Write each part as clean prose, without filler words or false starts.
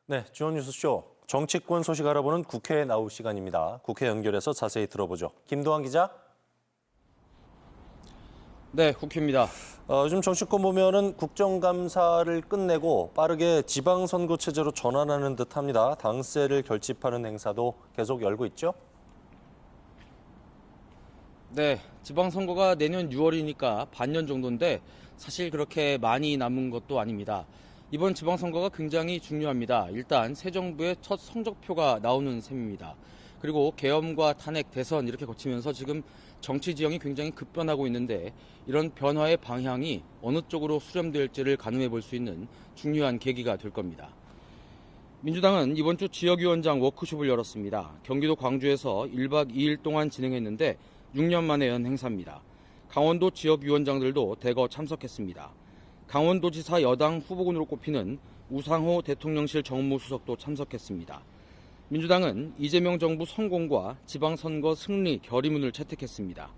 네, 주원 뉴스쇼. 정치권 소식 알아보는 국회에 나올 시간입니다. 국회 연결해서 자세히 들어보죠. 김도환 기자. 네, 국회입니다. 요즘 정치권 보면은 국정감사를 끝내고 빠르게 지방선거 체제로 전환하는 듯합니다. 당세를 결집하는 행사도 계속 열고 있죠? 네, 지방선거가 내년 6월이니까 반년 정도인데 사실 그렇게 많이 남은 것도 아닙니다. 이번 지방선거가 굉장히 중요합니다. 일단 새 정부의 첫 성적표가 나오는 셈입니다. 그리고 계엄과 탄핵, 대선 이렇게 거치면서 지금 정치 지형이 굉장히 급변하고 있는데 이런 변화의 방향이 어느 쪽으로 수렴될지를 가늠해 볼 수 있는 중요한 계기가 될 겁니다. 민주당은 이번 주 지역위원장 워크숍을 열었습니다. 경기도 광주에서 1박 2일 동안 진행했는데 6년 만에 연 행사입니다. 강원도 지역위원장들도 대거 참석했습니다. 강원도지사 여당 후보군으로 꼽히는 우상호 대통령실 정무수석도 참석했습니다. 민주당은 이재명 정부 성공과 지방선거 승리 결의문을 채택했습니다.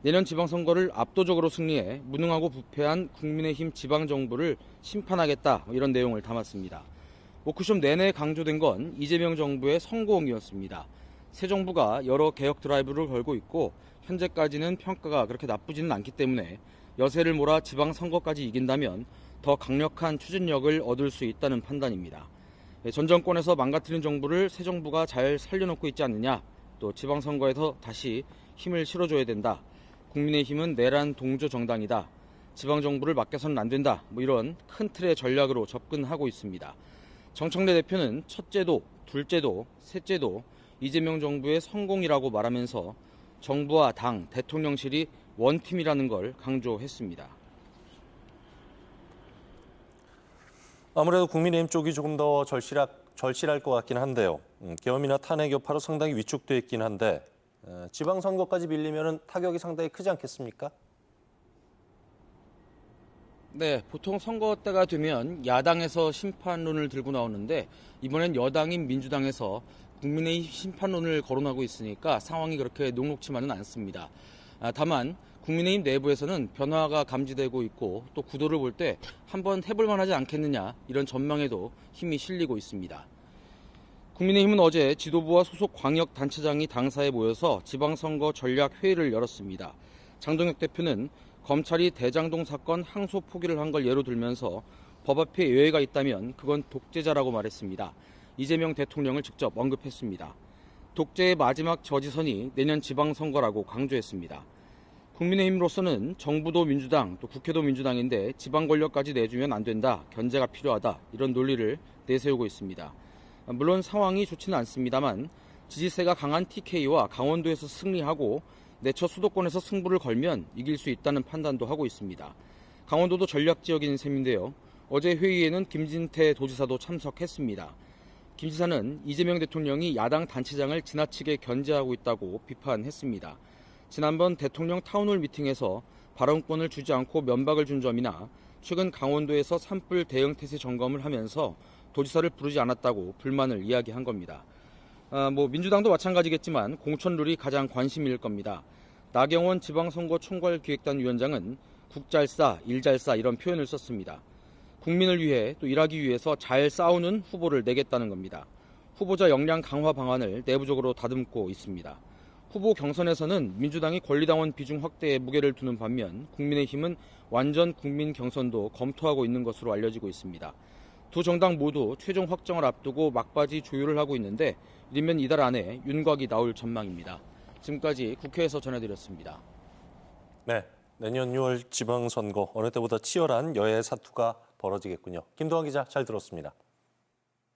내년 지방선거를 압도적으로 승리해 무능하고 부패한 국민의힘 지방정부를 심판하겠다 이런 내용을 담았습니다. 워크숍 내내 강조된 건 이재명 정부의 성공이었습니다. 새 정부가 여러 개혁 드라이브를 걸고 있고 현재까지는 평가가 그렇게 나쁘지는 않기 때문에 여세를 몰아 지방선거까지 이긴다면 더 강력한 추진력을 얻을 수 있다는 판단입니다. 전 정권에서 망가뜨린 정부를 새 정부가 잘 살려놓고 있지 않느냐, 또 지방선거에서 다시 힘을 실어줘야 된다, 국민의힘은 내란 동조 정당이다, 지방정부를 맡겨서는 안 된다, 이런 큰 틀의 전략으로 접근하고 있습니다. 정청래 대표는 첫째도, 둘째도, 셋째도 이재명 정부의 성공이라고 말하면서 정부와 당, 대통령실이 원팀이라는 걸 강조했습니다. 아무래도 국민의힘 쪽이 조금 더 절실할 것 같긴 한데요. 계엄이나 탄핵 여파로 상당히 위축돼 있긴 한데 지방선거까지 밀리면 타격이 상당히 크지 않겠습니까? 네, 보통 선거 때가 되면 야당에서 심판론을 들고 나오는데 이번엔 여당인 민주당에서 국민의힘 심판론을 거론하고 있으니까 상황이 그렇게 녹록치만은 않습니다. 다만 국민의힘 내부에서는 변화가 감지되고 있고 또 구도를 볼 때 한번 해볼 만하지 않겠느냐 이런 전망에도 힘이 실리고 있습니다. 국민의힘은 어제 지도부와 소속 광역단체장이 당사에 모여서 지방선거 전략 회의를 열었습니다. 장동혁 대표는 검찰이 대장동 사건 항소 포기를 한 걸 예로 들면서 법 앞에 예외가 있다면 그건 독재자라고 말했습니다. 이재명 대통령을 직접 언급했습니다. 독재의 마지막 저지선이 내년 지방선거라고 강조했습니다. 국민의힘으로서는 정부도 민주당, 또 국회도 민주당인데 지방 권력까지 내주면 안 된다, 견제가 필요하다 이런 논리를 내세우고 있습니다. 물론 상황이 좋지는 않습니다만 지지세가 강한 TK와 강원도에서 승리하고 내처 수도권에서 승부를 걸면 이길 수 있다는 판단도 하고 있습니다. 강원도도 전략지역인 셈인데요. 어제 회의에는 김진태 도지사도 참석했습니다. 김 지사는 이재명 대통령이 야당 단체장을 지나치게 견제하고 있다고 비판했습니다. 지난번 대통령 타운홀 미팅에서 발언권을 주지 않고 면박을 준 점이나 최근 강원도에서 산불 대응 태세 점검을 하면서 도지사를 부르지 않았다고 불만을 이야기한 겁니다. 민주당도 마찬가지겠지만 공천룰이 가장 관심일 겁니다. 나경원 지방선거 총괄기획단 위원장은 국잘싸, 일잘싸 이런 표현을 썼습니다. 국민을 위해 또 일하기 위해서 잘 싸우는 후보를 내겠다는 겁니다. 후보자 역량 강화 방안을 내부적으로 다듬고 있습니다. 후보 경선에서는 민주당이 권리당원 비중 확대에 무게를 두는 반면 국민의힘은 완전 국민 경선도 검토하고 있는 것으로 알려지고 있습니다. 두 정당 모두 최종 확정을 앞두고 막바지 조율을 하고 있는데 이르면 이달 안에 윤곽이 나올 전망입니다. 지금까지 국회에서 전해드렸습니다. 네, 내년 6월 지방선거 어느 때보다 치열한 여야 사투가 벌어지겠군요. 김도환 기자 잘 들었습니다.